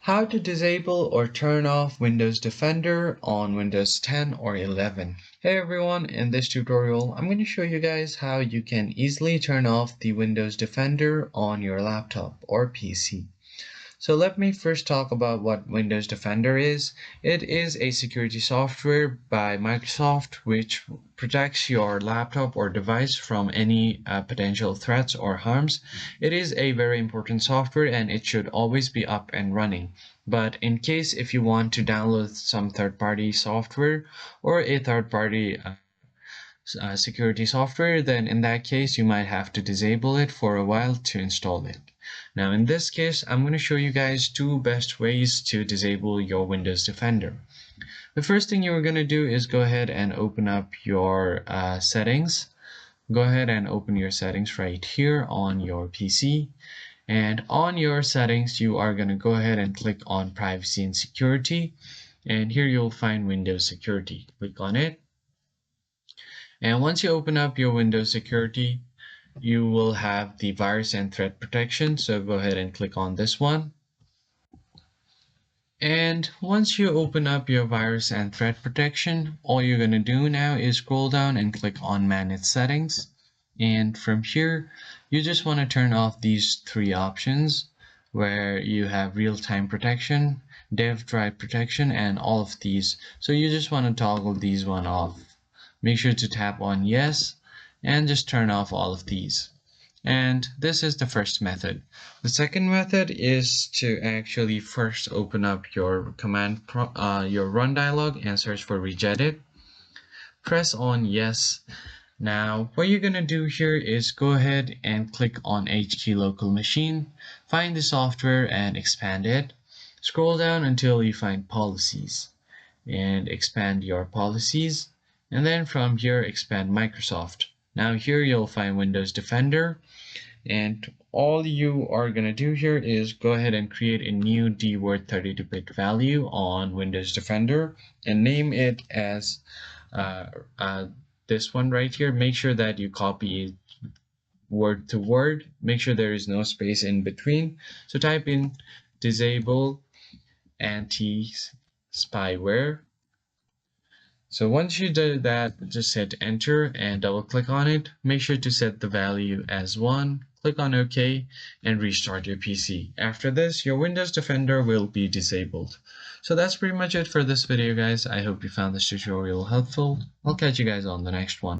How to disable or turn off Windows Defender on Windows 10 or 11. Hey everyone, in this tutorial I'm going to show you guys how you can easily turn off the Windows Defender on your laptop or PC. So let me first talk about what Windows Defender is. It is a security software by Microsoft which protects your laptop or device from any potential threats or harms. It is a very important software and it should always be up and running. But in case if you want to download some third-party software or a third-party security software, then in that case you might have to disable it for a while to install it. Now in this case I'm going to show you guys two best ways to disable your Windows Defender. The first thing you're going to do is go ahead and open up your settings. Go ahead and open your settings right here on your PC, and on your settings you are going to go ahead and click on privacy and security, and here you'll find Windows Security. Click on it. And once you open up your Windows Security, you will have the virus and threat protection. So go ahead and click on this one. And once you open up your virus and threat protection, all you're going to do now is scroll down and click on Manage Settings. And from here, you just want to turn off these three options where you have real-time protection, dev drive protection, and all of these. So you just want to toggle these one off. Make sure to tap on yes and just turn off all of these. And this is the first method. The second method is to actually first open up your your run dialog and search for regedit. Press on yes. Now what you're gonna do here is go ahead and click on HT local machine, find the software and expand it. Scroll down until you find policies and expand your policies. And then from here expand Microsoft. Now here you'll find Windows Defender, and all you are going to do here is go ahead and create a new dword 32-bit value on Windows Defender and name it as this one right here. Make sure that you copy it word to word. Make sure there is no space in between. So type in disable anti-spyware. So once you do that, just hit enter and double click on it. Make sure to set the value as 1. Click on OK and restart your PC. After this, your Windows Defender will be disabled. So that's pretty much it for this video, guys. I hope you found this tutorial helpful. I'll catch you guys on the next one.